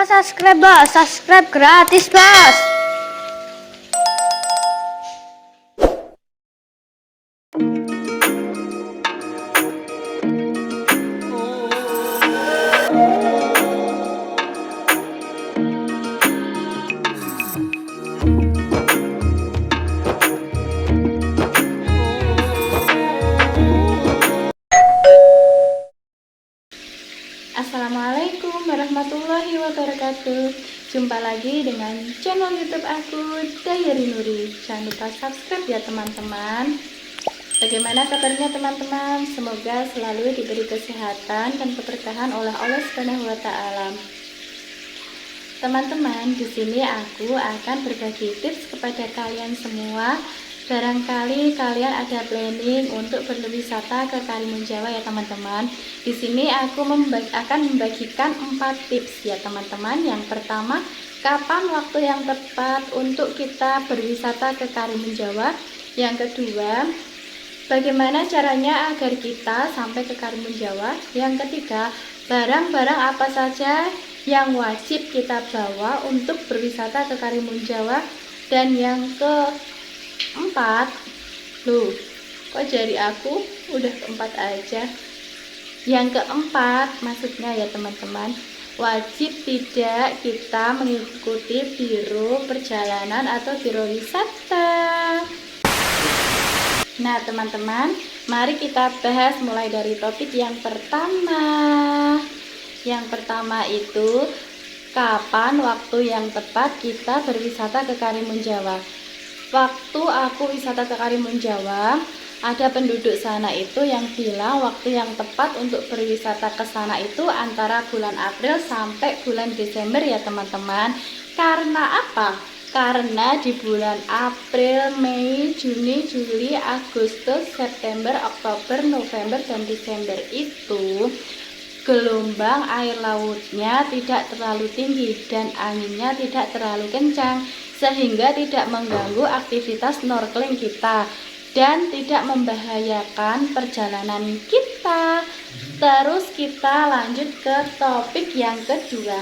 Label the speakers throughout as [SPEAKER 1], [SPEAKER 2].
[SPEAKER 1] lupa subscribe bos, subscribe gratis bos. Assalamualaikum warahmatullahi wabarakatuh. Jumpa lagi dengan channel YouTube aku, Diary Nuri. Jangan lupa subscribe ya teman-teman. Bagaimana kabarnya teman-teman? Semoga selalu diberi kesehatan dan keberkahan oleh Allah Subhanahu wa taala. Teman-teman, di sini aku akan berbagi tips kepada kalian semua. Barangkali kalian ada planning untuk berwisata ke Karimun Jawa ya teman-teman. Di sini aku akan membagikan 4 tips ya teman-teman. Yang pertama, kapan waktu yang tepat untuk kita berwisata ke Karimun Jawa. Yang kedua, bagaimana caranya agar kita sampai ke Karimun Jawa. Yang ketiga, barang-barang apa saja yang wajib kita bawa untuk berwisata ke Karimun Jawa. Dan yang keempat, loh kok jari aku udah keempat aja. Yang keempat maksudnya ya teman-teman, wajib tidak kita mengikuti biro perjalanan atau biro wisata. Nah teman-teman, mari kita bahas mulai dari topik yang pertama. Yang pertama itu, kapan waktu yang tepat kita berwisata ke Karimun Jawa. Waktu aku wisata ke Karimun Jawa, ada penduduk sana itu yang bilang waktu yang tepat untuk berwisata ke sana itu antara bulan April sampai bulan Desember ya teman-teman. Karena apa? Karena di bulan April, Mei, Juni, Juli, Agustus, September, Oktober, November, dan Desember itu gelombang air lautnya tidak terlalu tinggi dan anginnya tidak terlalu kencang, sehingga tidak mengganggu aktivitas snorkeling kita dan tidak membahayakan perjalanan kita. Terus kita lanjut ke topik yang kedua.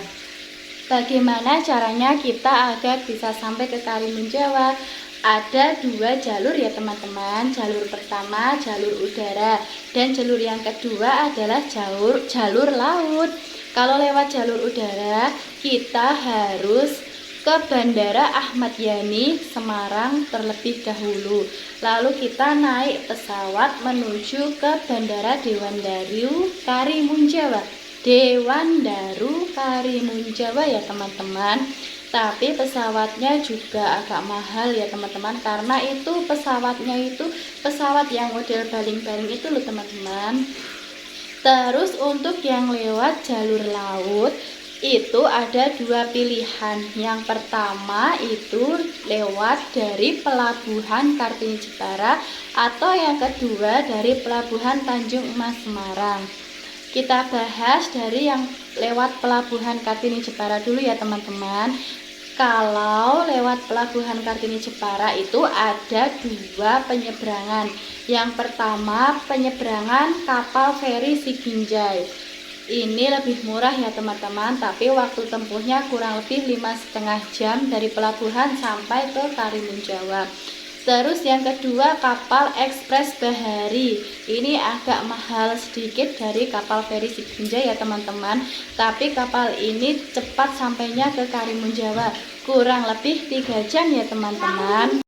[SPEAKER 1] Bagaimana caranya kita agar bisa sampai ke Karimun Jawa? Ada 2 jalur ya teman-teman. Jalur pertama jalur udara, dan jalur yang kedua adalah jalur laut. Kalau lewat jalur udara, kita harus ke Bandara Ahmad Yani Semarang terlebih dahulu. Lalu kita naik pesawat menuju ke Bandara Dewandaru Karimun Jawa. Dewandaru Karimun Jawa ya teman-teman. Tapi pesawatnya juga agak mahal ya teman-teman, karena itu pesawatnya itu pesawat yang model baling-baling itu loh teman-teman. Terus untuk yang lewat jalur laut itu ada 2 pilihan. Yang pertama itu lewat dari pelabuhan Kartini Jepara, atau yang kedua dari pelabuhan Tanjung Emas Semarang. Kita bahas dari yang lewat pelabuhan Kartini Jepara dulu ya teman-teman. Kalau lewat pelabuhan Kartini Jepara itu ada 2 penyeberangan. Yang pertama penyeberangan kapal feri Siginjai. Ini lebih murah ya teman-teman, tapi waktu tempuhnya kurang lebih 5,5 jam dari pelabuhan sampai ke Karimun Jawa. Terus yang kedua kapal ekspres bahari. Ini agak mahal sedikit dari kapal feri Siginjai ya teman-teman, tapi kapal ini cepat sampainya ke Karimun Jawa, kurang lebih 3 jam ya teman-teman.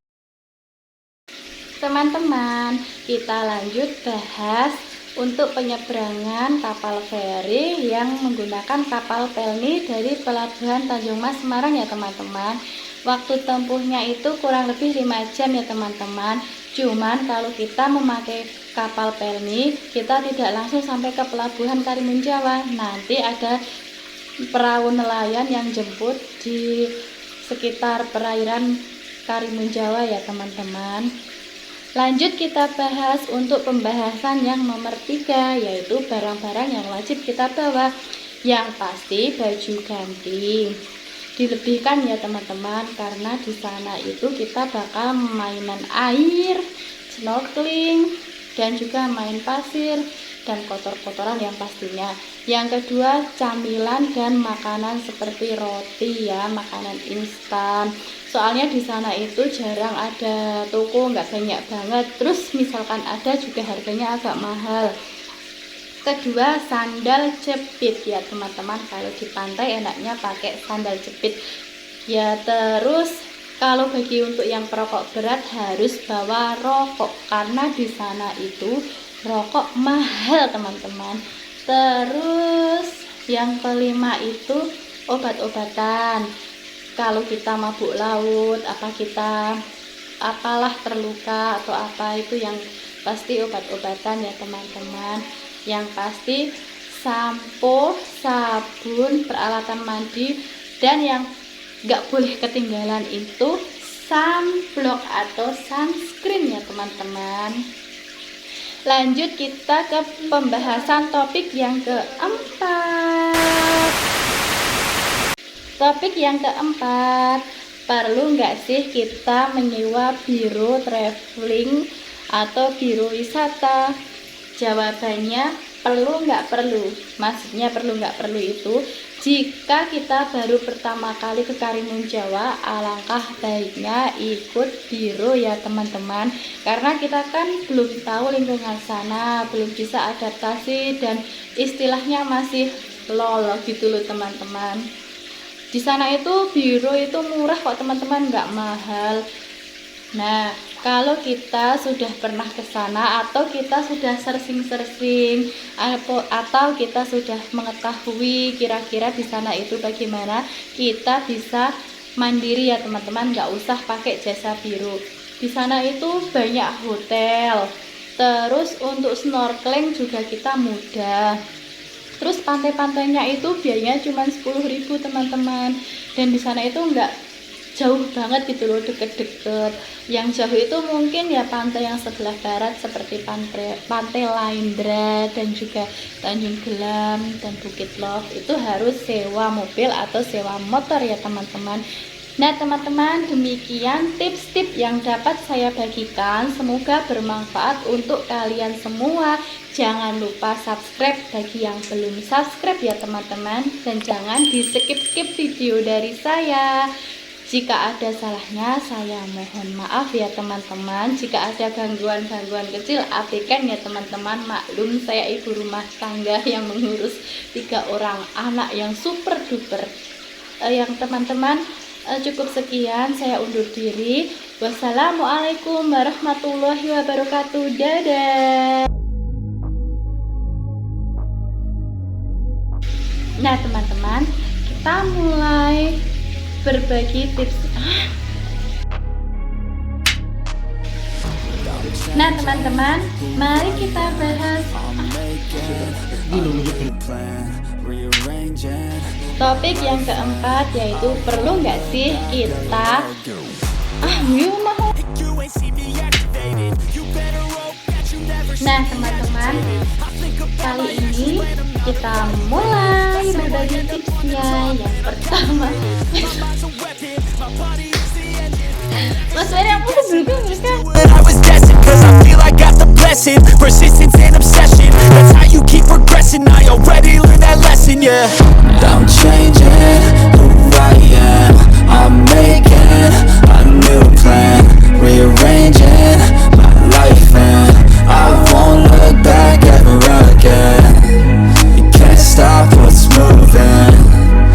[SPEAKER 1] Teman-teman, kita lanjut bahas untuk penyeberangan kapal feri yang menggunakan kapal Pelni dari pelabuhan Tanjung Mas Semarang ya teman-teman. Waktu tempuhnya itu kurang lebih 5 jam ya teman-teman. Cuman kalau kita memakai kapal Pelni, kita tidak langsung sampai ke pelabuhan Karimun Jawa. Nanti ada perahu nelayan yang jemput di sekitar perairan Karimun Jawa ya teman-teman. Lanjut kita bahas untuk pembahasan yang nomor 3, yaitu barang-barang yang wajib kita bawa. Yang pasti baju ganti dilebihkan ya teman-teman, karena di sana itu kita bakal mainan air, snorkeling, dan juga main pasir dan kotor-kotoran yang pastinya. Yang kedua, camilan dan makanan seperti roti ya, makanan instan. Soalnya di sana itu jarang ada toko, nggak banyak banget. Terus misalkan ada juga harganya agak mahal. Kedua, sandal jepit ya teman-teman. Kalau di pantai enaknya pakai sandal jepit ya. Terus kalau bagi untuk yang perokok berat harus bawa rokok, karena di sana itu rokok mahal teman-teman. Terus yang kelima itu obat-obatan. Kalau kita mabuk laut, kita apalah terluka atau apa, itu yang pasti obat-obatan ya teman-teman. Yang pasti sampo, sabun, peralatan mandi, dan yang gak boleh ketinggalan itu sunblock atau sunscreen ya teman-teman. Lanjut kita ke pembahasan topik yang keempat. Topik yang keempat, perlu nggak sih kita menyewa biro traveling atau biro wisata? Jawabannya perlu nggak perlu. Maksudnya perlu nggak perlu itu jika kita baru pertama kali ke Karimun Jawa, alangkah baiknya ikut biro ya teman-teman, karena kita kan belum tahu lingkungan sana, belum bisa adaptasi, dan istilahnya masih lol gitu loh teman-teman. Di sana itu biro itu murah kok teman-teman, nggak mahal. Nah, kalau kita sudah pernah ke sana atau kita sudah searching-searching atau kita sudah mengetahui kira-kira di sana itu bagaimana, kita bisa mandiri ya teman-teman, nggak usah pakai jasa biro. Di sana itu banyak hotel. Terus untuk snorkeling juga kita mudah. Terus pantai-pantainya itu biayanya cuma 10.000 teman-teman. Dan di sana itu nggak jauh banget gitu loh, deket-deket. Yang jauh itu mungkin ya pantai yang sebelah barat seperti pantai Laindra dan juga Tanjung Gelam dan Bukit Love, itu harus sewa mobil atau sewa motor ya teman-teman. Nah teman-teman, demikian tips-tips yang dapat saya bagikan, semoga bermanfaat untuk kalian semua. Jangan lupa subscribe bagi yang belum subscribe ya teman-teman, dan jangan di skip-skip video dari saya. Jika ada salahnya saya mohon maaf ya teman-teman. Jika ada gangguan-gangguan kecil abaikan ya teman-teman, maklum saya ibu rumah tangga yang mengurus 3 orang anak yang super duper. Yang teman-teman, cukup sekian, saya undur diri. Wassalamualaikum warahmatullahi wabarakatuh. Dadah. Nah teman-teman, kita mulai berbagi tips. Nah teman-teman, mari kita bahas topik yang keempat, yaitu perlu nggak sih kita Nah teman-teman, kali ini kita mulai berbagi tipsnya. Yang pertama, Mas Ferry, aku sebelumnya I was destined cause I feel I got the blessing. Persistence and obsession, that's how you keep progressing. I already learned that lesson, yeah.